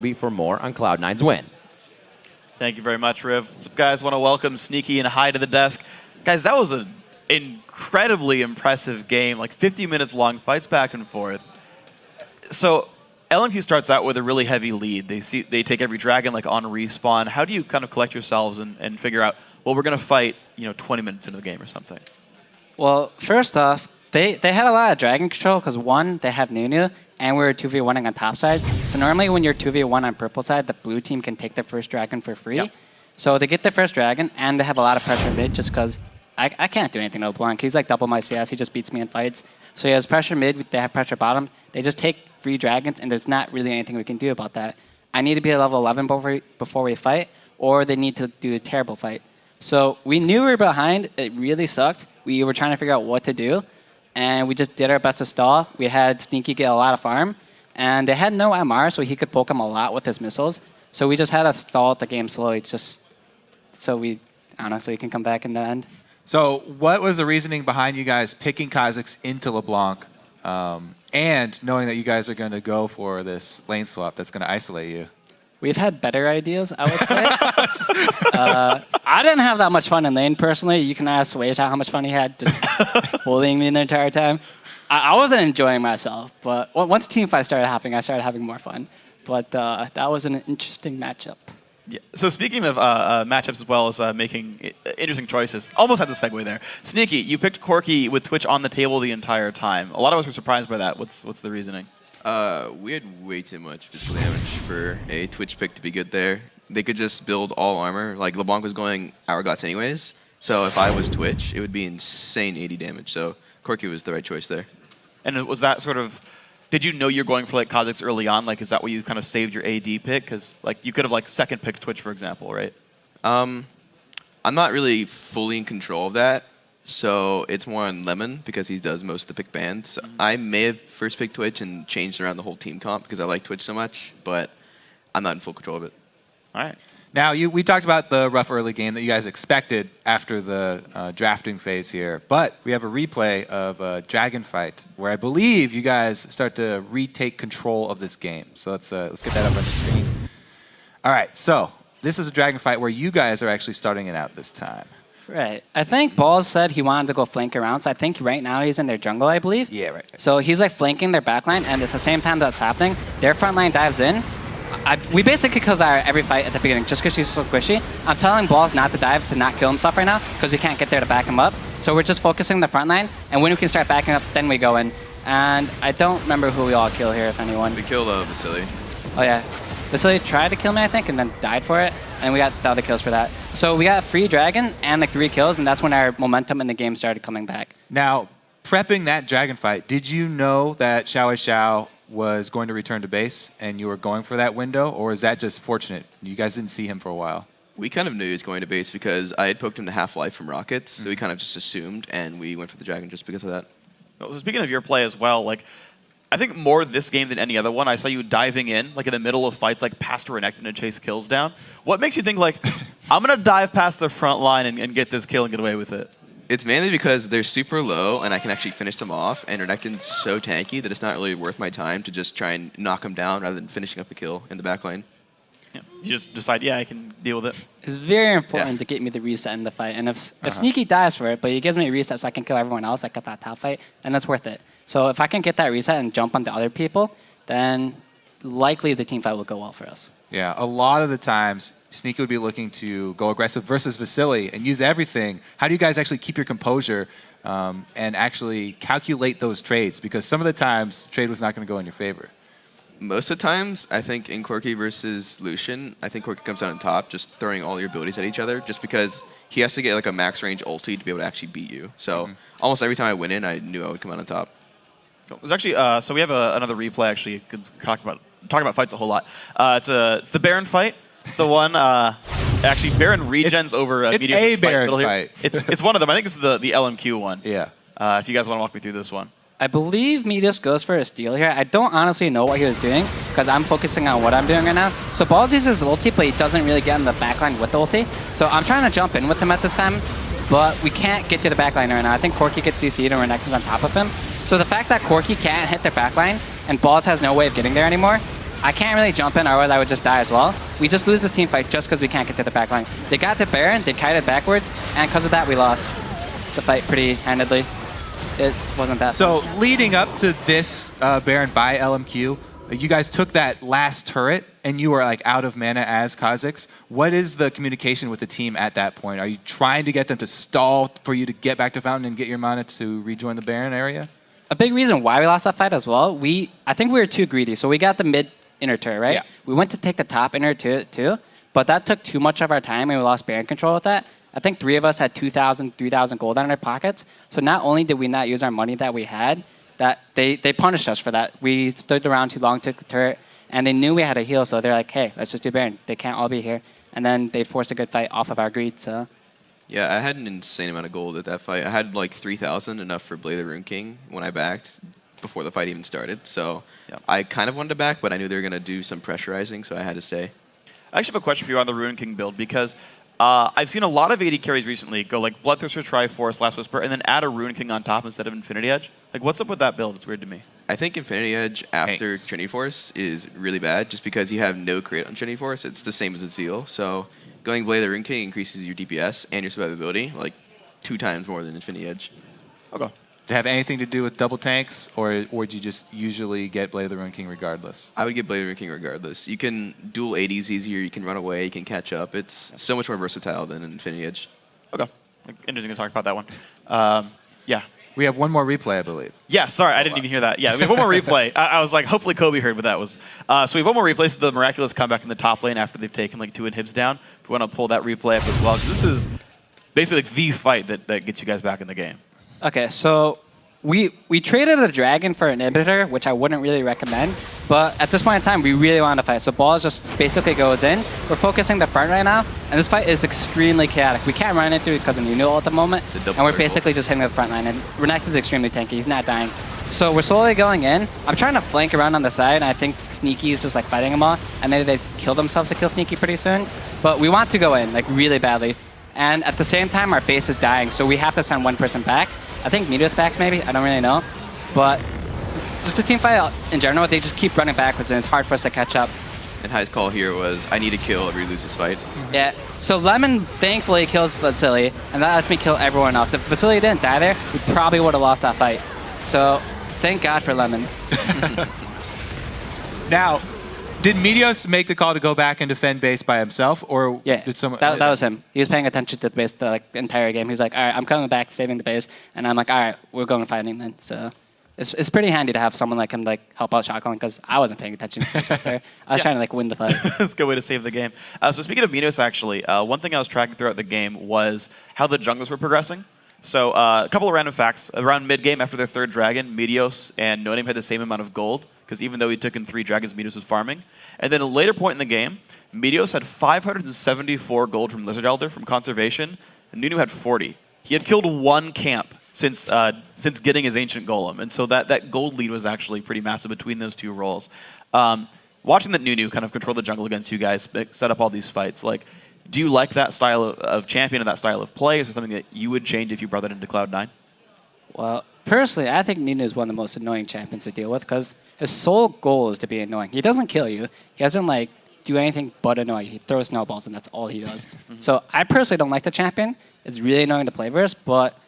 be for more on Cloud9's win. Thank you very much, Riv. So guys, want to welcome Sneaky and High to the desk. Guys, that was an incredibly impressive game, like 50 minutes long, fights back and forth. So LMQ starts out with a really heavy lead. They take every dragon like on respawn. How do you kind of collect yourselves and figure out, well, we're going to fight 20 minutes into the game or something? Well, first off, they had a lot of dragon control because one, they have Nunu, and we were 2v1ing on top side. So normally when you're 2v1 on purple side, the blue team can take the first dragon for free. Yep. So they get the first dragon, and they have a lot of pressure mid just because I can't do anything to LeBlanc. He's like double my CS. He just beats me in fights. So he has pressure mid. They have pressure bottom. They just take free dragons, and there's not really anything we can do about that. I need to be at level 11 before we fight, or they need to do a terrible fight. So we knew we were behind. It really sucked. We were trying to figure out what to do, and we just did our best to stall. We had Sneaky get a lot of farm, and they had no MR, so he could poke him a lot with his missiles. So we just had to stall the game slowly, just so he can come back in the end. So what was the reasoning behind you guys picking Kha'Zix into LeBlanc and knowing that you guys are going to go for this lane swap that's going to isolate you? We've had better ideas, I would say. I didn't have that much fun in lane, personally. You can ask Wage how much fun he had just bullying me the entire time. I wasn't enjoying myself, but once teamfights started happening, I started having more fun. But that was an interesting matchup. Yeah. So speaking of matchups as well as making interesting choices, almost had the segue there. Sneaky, you picked Corki with Twitch on the table the entire time. A lot of us were surprised by that. What's the reasoning? We had way too much physical damage for a Twitch pick to be good there. They could just build all armor. Like, LeBlanc was going Hourglass anyways, so if I was Twitch, it would be insane 80 damage. So Corki was the right choice there. And was that sort of, did you know you're going for like Kha'Zix early on? Like, is that what you kind of saved your AD pick? Because like you could have like second picked Twitch, for example, right? I'm not really fully in control of that. So it's more on Lemon because he does most of the pick bans. I may have first picked Twitch and changed around the whole team comp because I like Twitch so much, but I'm not in full control of it. All right. Now, we talked about the rough early game that you guys expected after the drafting phase here, but we have a replay of a dragon fight where I believe you guys start to retake control of this game. So let's get that up on the screen. All right, so this is a dragon fight where you guys are actually starting it out this time. Right. I think Balls said he wanted to go flank around, so I think right now he's in their jungle, I believe. Yeah, right. So he's like flanking their backline, and at the same time that's happening, their front line dives in. We basically kill Zyra every fight at the beginning just because she's so squishy. I'm telling Balls not to dive, to not kill himself right now, because we can't get there to back him up. So we're just focusing the front line, and when we can start backing up, then we go in. And I don't remember who we all kill here, if anyone. We killed Vasily. Oh yeah. Vasily tried to kill me, I think, and then died for it. And we got the other kills for that. So we got a free dragon and like 3 kills, and that's when our momentum in the game started coming back. Now, prepping that dragon fight, did you know that Xiao was going to return to base and you were going for that window, or is that just fortunate? You guys didn't see him for a while. We kind of knew he was going to base because I had poked him to half-life from rockets, so we kind of just assumed, and we went for the dragon just because of that. Well, speaking of your play as well, like, I think more this game than any other one, I saw you diving in, like in the middle of fights, like past Renekton to chase kills down. What makes you think, like, I'm going to dive past the front line and get this kill and get away with it? It's mainly because they're super low, and I can actually finish them off, and Renekton's so tanky that it's not really worth my time to just try and knock him down rather than finishing up a kill in the back lane. Yeah. You just decide, yeah, I can deal with it. It's very important to get me the reset in the fight. And if Sneaky dies for it, but he gives me a reset so I can kill everyone else, like at that top fight, then that's worth it. So if I can get that reset and jump onto other people, then likely the team fight will go well for us. Yeah, a lot of the times, Sneaky would be looking to go aggressive versus Vasily and use everything. How do you guys actually keep your composure and actually calculate those trades? Because some of the times, trade was not going to go in your favor. Most of the times, I think in Corki versus Lucian, I think Corki comes out on top, just throwing all your abilities at each other, just because he has to get like a max range ulti to be able to actually beat you. So almost every time I went in, I knew I would come out on top. There's actually, so we have another replay actually. Talk about fights a whole lot. It's the Baron fight. It's the one. Actually, Baron regens over it's medium a Baron fight. It's one of them. I think it's the LMQ one. Yeah. If you guys want to walk me through this one. I believe Medius goes for a steal here. I don't honestly know what he was doing because I'm focusing on what I'm doing right now. So Balls uses ulti, but he doesn't really get in the backline with the ulti. So I'm trying to jump in with him at this time, but we can't get to the backline right now. I think Corki gets CC'd and Renekton's on top of him. So the fact that Corki can't hit their backline and Balls has no way of getting there anymore, I can't really jump in, otherwise I would just die as well. We just lose this team fight just because we can't get to the back line. They got to Baron, they kited backwards, and because of that, we lost the fight pretty handedly. It wasn't that So fun. leading up to this Baron by LMQ, you guys took that last turret and you were like out of mana as Kha'Zix. What is the communication with the team at that point? Are you trying to get them to stall for you to get back to Fountain and get your mana to rejoin the Baron area? A big reason why we lost that fight as well, I think we were too greedy. So we got the mid inner turret, right? Yeah. We went to take the top inner turret too, but that took too much of our time and we lost Baron control with that. I think 3 of us had 2,000, 3,000 gold in our pockets. So not only did we not use our money that we had, that they punished us for that. We stood around too long, took the turret, and they knew we had a heal, so they're like, hey, let's just do Baron. They can't all be here. And then they forced a good fight off of our greed, so. Yeah, I had an insane amount of gold at that fight. I had like 3,000, enough for Blade the Rune King when I backed before the fight even started. So I kind of wanted to back, but I knew they were going to do some pressurizing, so I had to stay. I actually have a question for you on the Rune King build, because I've seen a lot of AD carries recently go like Bloodthirster, Triforce, Last Whisper, and then add a Rune King on top instead of Infinity Edge. Like, what's up with that build? It's weird to me. I think Infinity Edge after Thanks. Trinity Force is really bad just because you have no crit on Trinity Force. It's the same as its Zeal. So going Blade the Rune King increases your DPS and your survivability like 2 times more than Infinity Edge. Okay. To have anything to do with double tanks, or would you just usually get Blade of the Rune King regardless? I would get Blade the Rune King regardless. You can duel ADs easier, you can run away, you can catch up. It's so much more versatile than Infinity Edge. Okay. Interesting to talk about that one. Yeah. We have one more replay, I believe. Yeah, sorry, I didn't even hear that. Yeah, we have one more replay. I was like, hopefully Kobe heard what that was. So we have one more replay. This is the miraculous comeback in the top lane after they've taken like 2 inhibs down. If we want to pull that replay up as well. So this is basically like the fight that gets you guys back in the game. Okay, so we traded a dragon for an inhibitor, which I wouldn't really recommend. But at this point in time, we really want to fight. So Balls just basically goes in. We're focusing the front right now, and this fight is extremely chaotic. We can't run it through because of Nuno at the moment, and we're basically just hitting the front line. And Renekton is extremely tanky. He's not dying. So we're slowly going in. I'm trying to flank around on the side, and I think Sneaky is just like fighting them all. And then they kill themselves to kill Sneaky pretty soon. But we want to go in, like really badly. And at the same time, our base is dying, so we have to send one person back. I think Meteor's backs maybe, I don't really know. But just a team fight in general, they just keep running backwards and it's hard for us to catch up. And High's call here was, I need a kill or we lose this fight. Yeah, so Lemon thankfully kills Vasily, and that lets me kill everyone else. If Vasily didn't die there, we probably would have lost that fight. So thank God for Lemon. Now, did Meteos make the call to go back and defend base by himself, or Yeah, did someone? that was him. He was paying attention to the base the entire game. He's like, all right, I'm coming back, saving the base. And I'm like, all right, we're going fighting then. So it's pretty handy to have someone like him like help out shotgun because I wasn't paying attention. I was trying to like win the fight. That's a good way to save the game. So speaking of Minos, actually, one thing I was tracking throughout the game was how the junglers were progressing. So a couple of random facts. Around mid-game, after their 3rd dragon, Meteos and No Name had the same amount of gold, because even though he took in 3 dragons, Meteos was farming. And then at a later point in the game, Meteos had 574 gold from Lizard Elder from Conservation, and Nunu had 40. He had killed 1 camp since getting his Ancient Golem, and so that gold lead was actually pretty massive between those 2 roles. Watching that Nunu kind of control the jungle against you guys, set up all these fights, like, do you like that style of champion and that style of play? Is there something that you would change if you brought that into Cloud9? Well, personally, I think Nunu is one of the most annoying champions to deal with because his sole goal is to be annoying. He doesn't kill you. He doesn't like do anything but annoy you. He throws snowballs, and that's all he does. So I personally don't like the champion. It's really annoying to play versus, but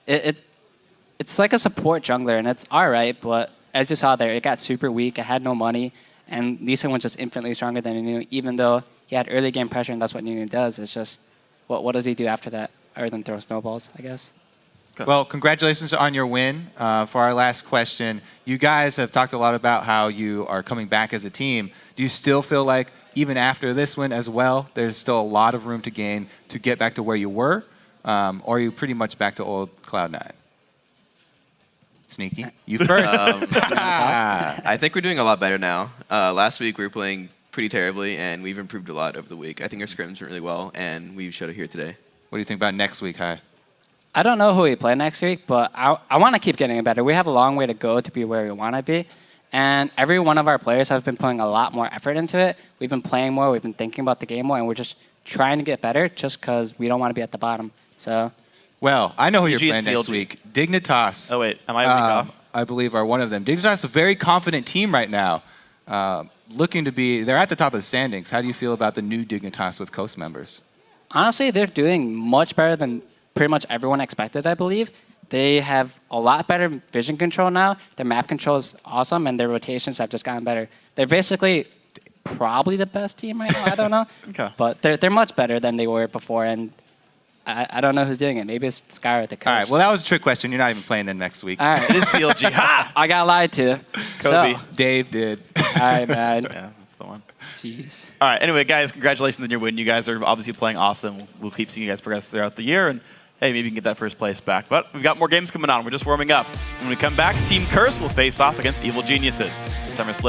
it's like a support jungler, and it's all right. But as you saw there, it got super weak. It had no money, and Lee Sin was just infinitely stronger than Nunu, even though he had early game pressure, and that's what Nunu does. It's just, what does he do after that other than throw snowballs, I guess? Well, congratulations on your win. For our last question, you guys have talked a lot about how you are coming back as a team. Do you still feel like, even after this win as well, there's still a lot of room to gain to get back to where you were? Or are you pretty much back to old Cloud9? Sneaky, you first. I think we're doing a lot better now. Last week we were playing pretty terribly, and we've improved a lot over the week. I think our scrims went really well, and we showed it here today. What do you think about next week, Hi? I don't know who we play next week, but I want to keep getting better. We have a long way to go to be where we want to be. And every one of our players have been putting a lot more effort into it. We've been playing more, we've been thinking about the game more, and we're just trying to get better just because we don't want to be at the bottom. So, well, I know who you're PG and playing next CLG. week. Dignitas. Oh, wait. Am I week off? I believe are one of them. Dignitas is a very confident team right now. looking to be, they're at the top of the standings. How do you feel about the new Dignitas with Coast members? Honestly, they're doing much better than pretty much everyone expected, I believe. They have a lot better vision control now. Their map control is awesome, and their rotations have just gotten better. They're basically probably the best team right now. I don't know. Okay. But they're much better than they were before, and I don't know who's doing it. Maybe it's Skyr, the coach. All right, well, that was a trick question. You're not even playing them next week. All right. It is CLG. Ha! I got lied to. Kobe. So, Dave did. all right, man. Yeah, that's the one. Jeez. All right. Anyway, guys, congratulations on your win. You guys are obviously playing awesome. We'll keep seeing you guys progress throughout the year, and hey, maybe you can get that first place back. But we've got more games coming on. We're just warming up. When we come back, Team Curse will face off against Evil Geniuses. The Summer Split